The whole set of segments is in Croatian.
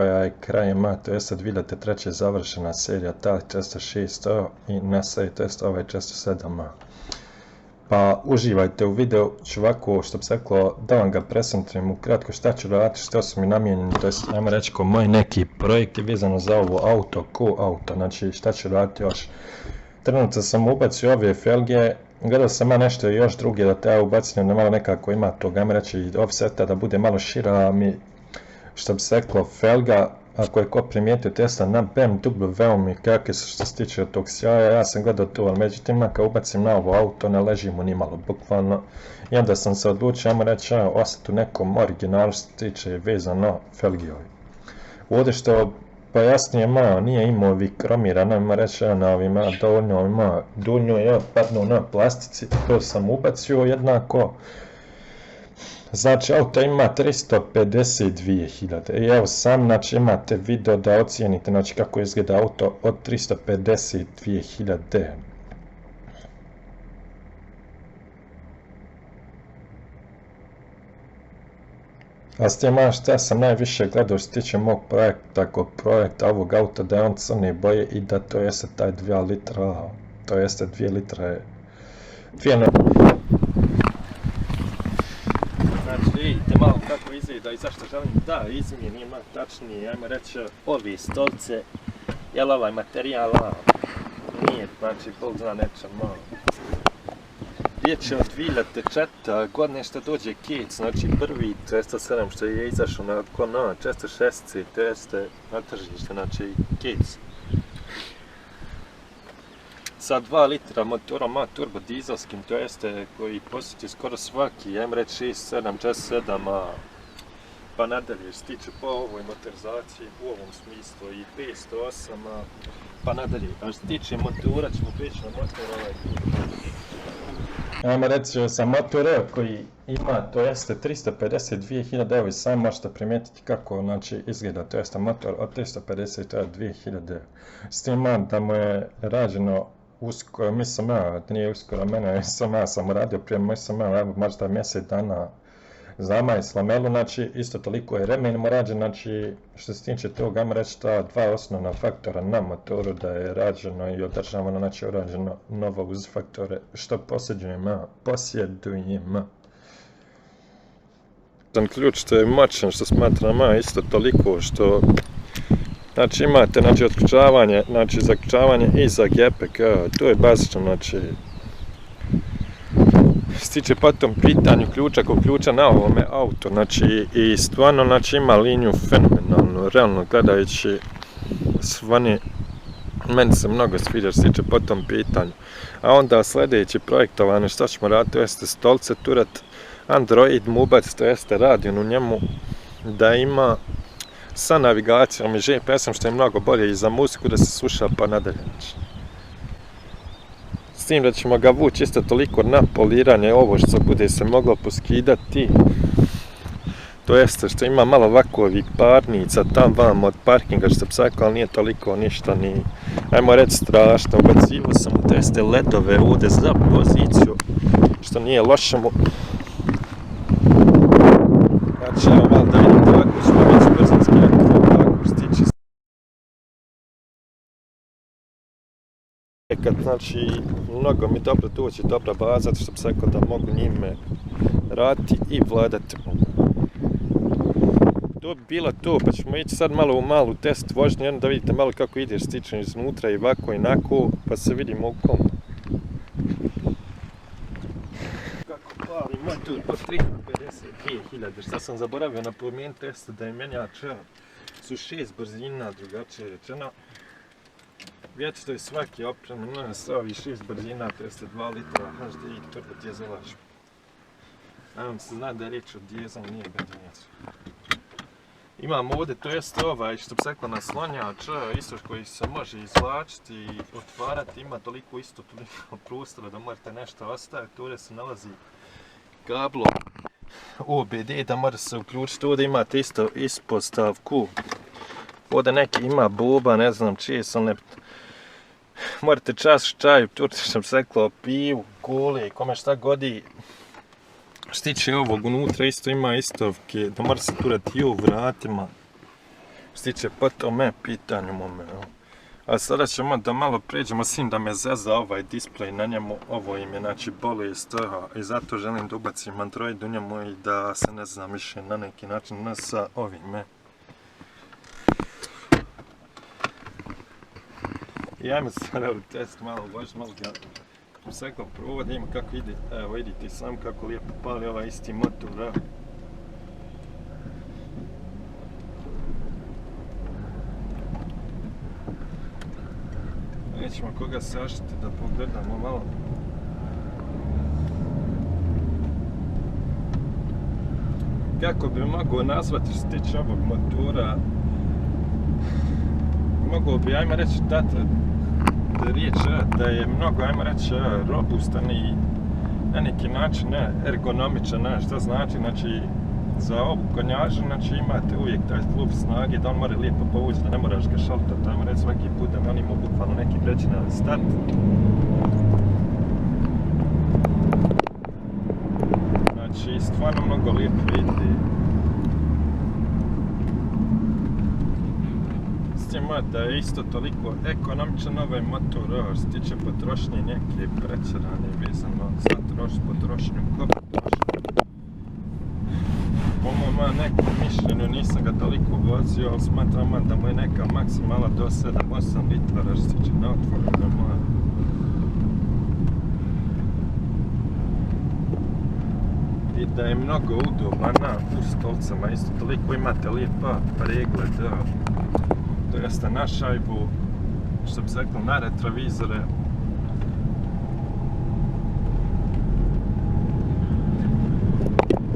koja je krajem to jeste 2003. završena serija Tali 406 i Nesej, to jeste ovaj 407. Pa uživajte u videu, ću ovako, što bi se reklo, da vam ga prezentujem ukratko šta ću raditi, što su mi namijenjeni, to jest, ajmo reći, ko moj neki projekt je vezano za ovo auto, auto, znači šta ću raditi još. Trenutno sam ubacio ove felge, gledao sam nešto još druge da te ja ubacim, da malo nekako ima tog, ajmo reći, offseta, da bude malo šira mi, što bi se reklo, felga, ako je ko primijetio Tesla na BMW mi kakve su što se tiče od tog sjaja, ja sam gledao to, ali međutim kad ubacim na ovo auto ne leži mu nimalo, bukvalno. I onda sam se odlučio, ajmo reći, ostati u nekom originalu što se tiče vezano felgijovi. Ovdje što pojasnije malo, nije imao ovih kromira, ajmo reći, na ovima donjoj, na plastici, to sam ubacio jednako. Znači, auto ima 352.000 i evo sam, znači, imate video da ocijenite, znači, kako izgleda auto od 352.000. A s tim šta sam najviše gledao što se tiče mog projekta, projekta ovog auta, da je on crne boje i da to jeste taj 2 litra, to jeste 2 litre, Znači, vidite malo kako izgleda i zašto želim da izmijenim, tačnije, ajmo reći, ovi stolce, jel ovaj materijal, nije, znači, Bog zna nečem malo. Riječ je od 2004. godine što dođe Kec, znači prvi 407 što je izašao nakon 406, to jeste na tržište, znači Kec. Sa 2 litra motorom turbo dizelskim, to jeste koji posjeći skoro svaki, ajmo reći 6, 7, 47, pa nadalje što se tiče po ovoj motorizaciji, u ovom smislu i 508, pa nadalje. A što se tiče motora, ćemo prići na motor ovaj put. Ajmo reći sa motor koji ima, to jeste 352.000, evo i sami možete primijetiti kako znači, izgleda, to jeste motor od 352.000. S tim da mu je rađeno uskoro, mislim nije uskoro mene, ja sam radio prije, možda mjesec dana zama i slamelu, znači isto toliko je remen rađen, znači što se tiče toga, ajmo reći ta 2 osnovna faktora na motoru da je rađeno i održavano, znači urađeno novo uz faktore što posjedujem. Ključ što je moćan, što smatram isto toliko što znači imate otključavanje, znači zaključavanje i za gepek, to je bazično, znači što se tiče po tom pitanju ključa ko ključa na ovome auto, znači i stvarno znači ima liniju fenomenalnu, realno gledajući stvarno meni se mnogo sviđa što se tiče po tom pitanju. A onda sljedeći projektovanje što ćemo raditi, to jeste stolce, turet, Android mu ubaciti, to jeste radio u njemu da ima sa navigacijom i GPS-om što je mnogo bolje i za muziku da se sluša pa nadalje. S tim da ćemo ga vući isto toliko na poliranje, ovo što bude se moglo poskidati. To jeste što ima malo ovako ovih parnica tam vam od parkinga što se ali nije toliko ništa ni, ajmo reći strašno. Ubacivo sam u teste ledove ovdje za poziciju što nije loše mu. Znači evo malo da vidite ovako ćemo već brzinski ovako stići. Znači, mnogo mi dobro doći, dobra baza, zato što bi se rekao da mogu njime raditi i vladati. To bi bilo to, pa ćemo ići sad malo u malu test vožnje, da vidite malo kako ideš stično iznutra i ovako i onako, pa se vidimo u kom. Kako pali motor po 352.000, šta sam zaboravio napomenuti testu da je menjač su 6 brzina, drugačije rečeno. Već to je svaki opremljen sa ovih 6 brzina, to jeste 2 litra HDI turbo dizelač. Naravno se zna da je riječ o dizel, nije benzinac. Imamo ovdje, to jeste ovaj što bi se rekao naslonjač, isto koji se može izvlačiti i otvarati, ima toliko prostora da morate nešto ostaviti. Ovdje se nalazi kablo OBD da može se uključiti, ovdje imate isto ispostavku. Ovdje neki ima boba, ne znam čije su one. Morate čas čaju, turti što bi se reklo, pivu, kole, kome šta godi. Što tiče ovog, unutra isto ima istovke, da mora se turati i u vratima. Što stiče po tome pitanju mome. A sada ćemo da malo pređemo, sim da me zeza ovaj display na njemu, ovo im je znači bolest i zato želim da ubacim Android u njemu i da se ne znam više na neki način ne sa ovime. I ajmo sada u test malo vožiti, malo ga sekao provodim kako ide, evo vidite sam kako lijepo pali ovaj isti motor. Nećemo koga saštiti da pogledamo malo. Kako bi mogao nazvati što se tiče ovog motora, mogao bi, ajmo reći, dati riječ da je mnogo, ajmo reći, robustan i na neki način ergonomičan, što znači, za ovu konjažu, imate uvijek taj klub snage da on mora lijepo povući, da ne moraš ga šaltati, ajmo reći svaki put da on ima bukvalno neki pređenali start. Znači, stvarno mnogo lijepo vidi. S tim da je isto toliko ekonomičan ovaj motor, što se tiče potrošnje neke pretjerane vezano za potrošnju, ko potrošnju. Po mojom nekom mišljenju nisam ga toliko vozio, ali smatram da mu je neka maksimala do 7-8 litara što se tiče na otvorenom moru. I da je mnogo udoban u stolcama, isto toliko imate lijepa pregled, to jeste na šajbu, što bi se reklo na retrovizore.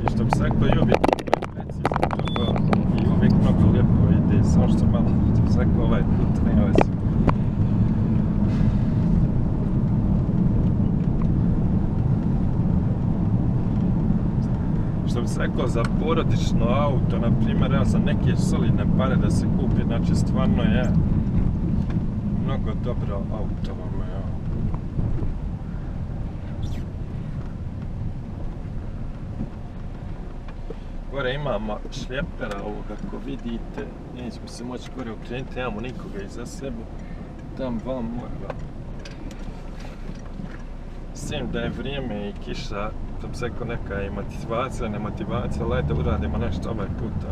I što bi se reklo i uvijek i uvijek mnogo lijepo ide, samo što malo, što bi se rekao ovaj put ne vezi. Što bi se rekao za porodično auto, na primjer, ja sam neke solidne pare da se kupi, znači stvarno je mnogo dobro auto vam je. Gore imamo šljepera ovoga, ako vidite, nećemo se moći gore okrenuti, nemamo nikoga iza sebe, tam vam mora. S tim da je vrijeme i kiša, to bi se rekao neka je motivacija, ne motivacija, ali da uradimo nešto ovaj put,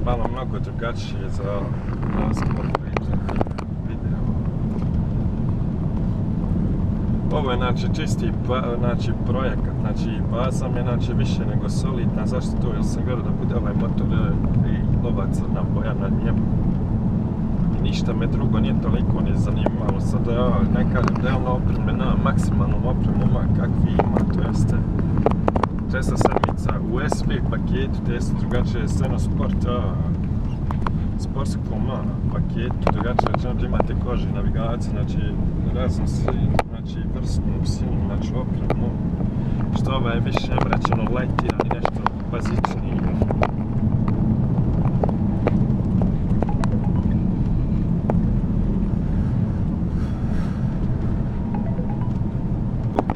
malo mnogo drugačije za skoro video. Ovo je znači čisti projekat, baza mi je više nego solidna, zašto to? Jer sam gledao da bude ovaj motor i ova crna boja na njemu. I ništa me drugo nije toliko ni zanimalo, sada ja ne kažem da je ono opremljena maksimalnom opremom kakvi ima, to jeste 307 u SV paketu, to jeste drugačije Seno Sport sportskom paketu, drugačije da imate koži, navigaciju, razno vrstnu silnu, opremu, što ova je više rečeno lajtiran i nešto bazičniji.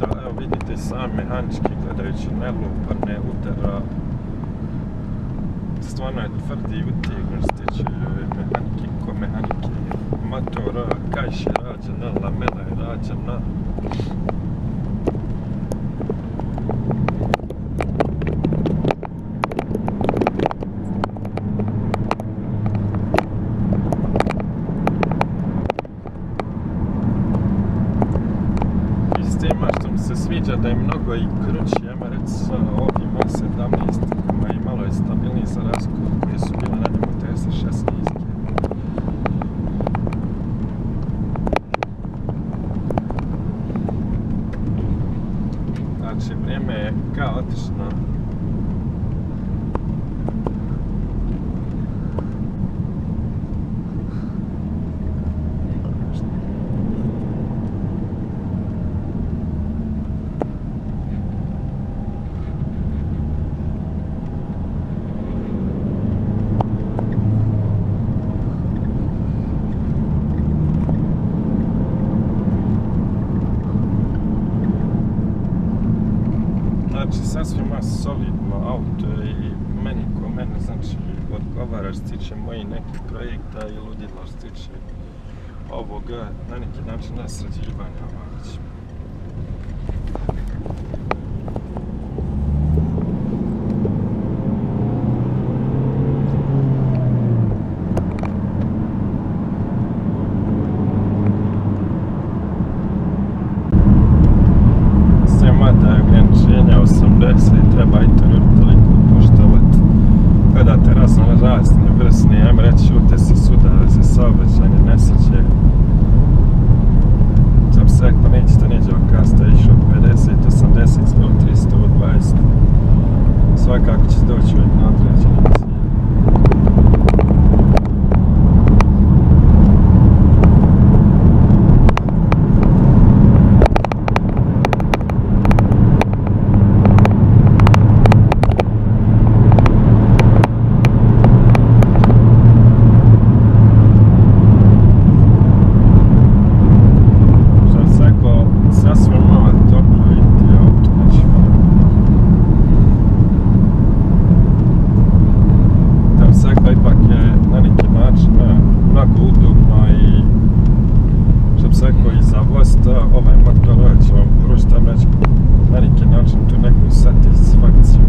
Evo vidite sam mehanički gledajući ne lupa, ne udara. Stvarno je tvrdi utegnut što se tiče mehanike, ko mehanike. Motor, kajš je rađena, lamela je rađena. Sviđa da je mnogo i krući, ajmo reći sa ovim 17-kama i malo je stabilniji za razgovor koje su bile na njemu TS16-ke. volimo auto i meni ko mene, znači, odgovara što se tiče mojih nekih projekta i ludila što se tiče ovoga, na neki način nasređivanja ovako. Ograničenja 80 i treba i to ljudi toliko poštovati. Gledate razne vrsne, ajmo reći, utesi sudara za saobraćajne nesreće. Sam se rekao, nećete neđe okasta, išao 50, 80, 100, 300, 120. Svakako će doći uvijek na određeni cilj. Ipak je na neki način mnogo udobno i što bi se rekao i za voz, ovaj motor će vam pružiti na neki način tu neku satisfakciju.